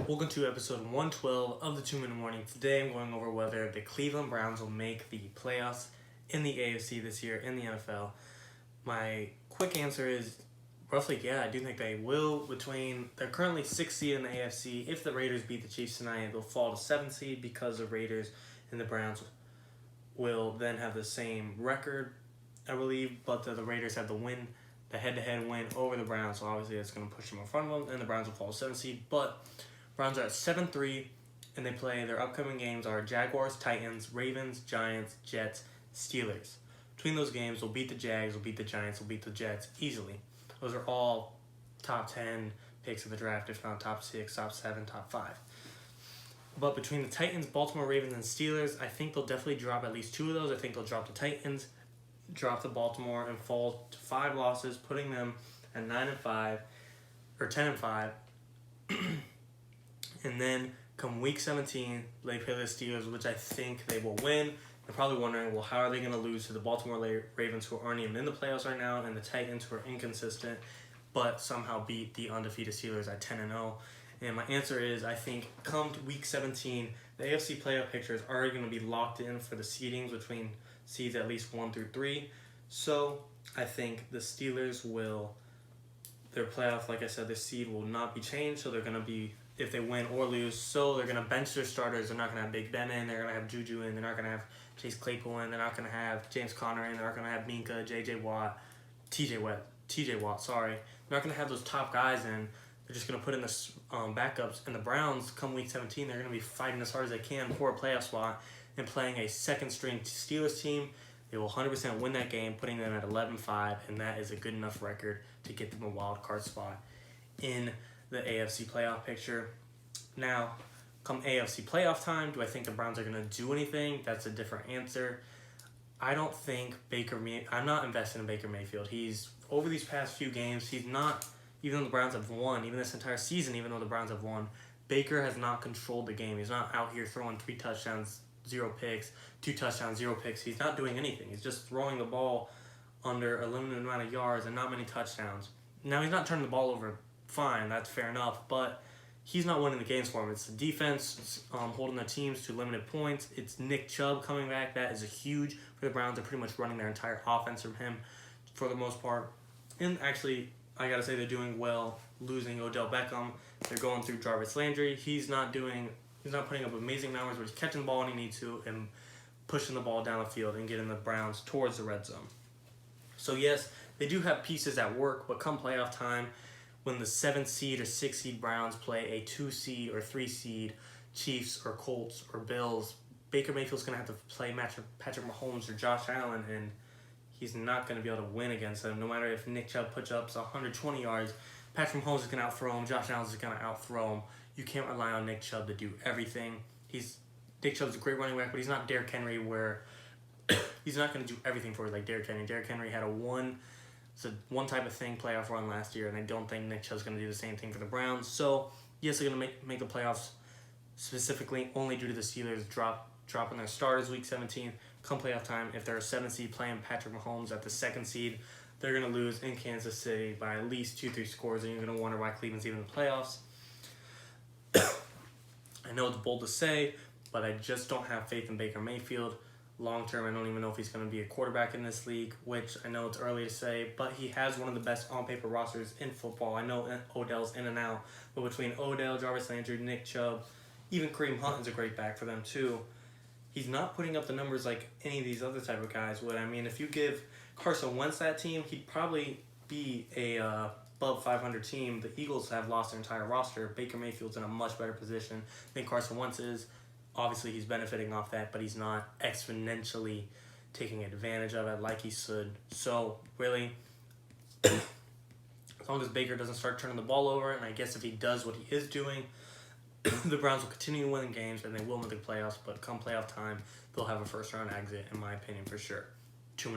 Welcome to episode 112 of the 2-Minute Warning. Today I'm going over whether the Cleveland Browns will make the playoffs in the AFC this year in the NFL. My quick answer is roughly, yeah, I do think they will. They're currently 6th seed in the AFC. If the Raiders beat the Chiefs tonight, they'll fall to 7th seed because the Raiders and the Browns will then have the same record, I believe, but the Raiders have the head-to-head win over the Browns, so obviously that's going to push them in front of them, and the Browns will fall to 7th seed. But Browns are at 7-3, and they play their upcoming games are Jaguars, Titans, Ravens, Giants, Jets, Steelers. Between those games, they'll beat the Jags, they'll beat the Giants, they'll beat the Jets easily. Those are all top 10 picks of the draft, if not top 6, top 7, top 5. But between the Titans, Baltimore Ravens, and Steelers, I think they'll definitely drop at least 2 of those. I think they'll drop the Titans, drop the Baltimore, and fall to 5 losses, putting them at 9-5 or 10-5. And then come week 17, they play the Steelers, which I think they will win. You're probably wondering, well, how are they going to lose to the Baltimore Ravens, who aren't even in the playoffs right now, and the Titans, who are inconsistent, but somehow beat the undefeated Steelers at 10-0? And my answer is, I think come to week 17, the AFC playoff picture is already going to be locked in for the seedings between seeds at least 1 through 3. So I think the Steelers their playoff, like I said, the seed will not be changed. So they're going to be, if they win or lose, so they're going to bench their starters. They're not going to have Big Ben in. They're going to have Juju in. They're not going to have Chase Claypool in. They're not going to have James Conner in. They're not going to have Minka, TJ Watt, sorry. They're not going to have those top guys in. They're just going to put in the backups. And the Browns, come week 17, they're going to be fighting as hard as they can for a playoff spot and playing a second-string Steelers team. They will 100% win that game, putting them at 11-5, and that is a good enough record to get them a wild card spot in the AFC playoff picture. Now, come AFC playoff time, do I think the Browns are going to do anything? That's a different answer. I don't think I'm not invested in Baker Mayfield. He's, over these past few games, he's not, even though the Browns have won, even this entire season, even though the Browns have won, Baker has not controlled the game. He's not out here throwing 3 touchdowns, 0 picks, 2 touchdowns, 0 picks. He's not doing anything. He's just throwing the ball under a limited amount of yards and not many touchdowns. Now, he's not turning the ball over fine. That's fair enough. But he's not winning the games for him. It's the defense holding the teams to limited points. It's Nick Chubb coming back. That is a huge for the Browns. They're pretty much running their entire offense from him for the most part. And actually, I got to say they're doing well losing Odell Beckham. They're going through Jarvis Landry. He's not putting up amazing numbers, but he's catching the ball when he needs to and pushing the ball down the field and getting the Browns towards the red zone. So yes, they do have pieces at work, but come playoff time, when the 7th seed or 6th seed Browns play a 2 seed or 3 seed Chiefs or Colts or Bills, Baker Mayfield's going to have to play Patrick Mahomes or Josh Allen, and he's not going to be able to win against them. No matter if Nick Chubb puts up 120 yards, Patrick Mahomes is going to outthrow him, Josh Allen is going to outthrow him. You can't rely on Nick Chubb to do everything. Nick Chubb's a great running back, but he's not Derrick Henry, where he's not going to do everything for you like Derrick Henry. Derrick Henry had a one type of thing playoff run last year, and I don't think Nick Chubb's going to do the same thing for the Browns. So yes, they're going to make the playoffs specifically only due to the Steelers dropping their starters week 17. Come playoff time, if they're a 7th seed playing Patrick Mahomes at the 2nd seed, they're going to lose in Kansas City by at least 2-3 scores, and you're going to wonder why Cleveland's even in the playoffs. I know it's bold to say, but I just don't have faith in Baker Mayfield. Long term, I don't even know if he's going to be a quarterback in this league, which I know it's early to say, but he has one of the best on-paper rosters in football. I know Odell's in and out, but between Odell, Jarvis Landry, Nick Chubb, even Kareem Hunt is a great back for them too. He's not putting up the numbers like any of these other type of guys would. I mean, if you give Carson Wentz that team, he'd probably be a above 500 team. The Eagles have lost their entire roster. Baker Mayfield's in a much better position than Carson Wentz is. Obviously, he's benefiting off that, but he's not exponentially taking advantage of it like he should. So, really, as long as Baker doesn't start turning the ball over, and I guess if he does what he is doing, the Browns will continue to win games, and they will make the playoffs, but come playoff time, they'll have a first-round exit, in my opinion, for sure. 2-minute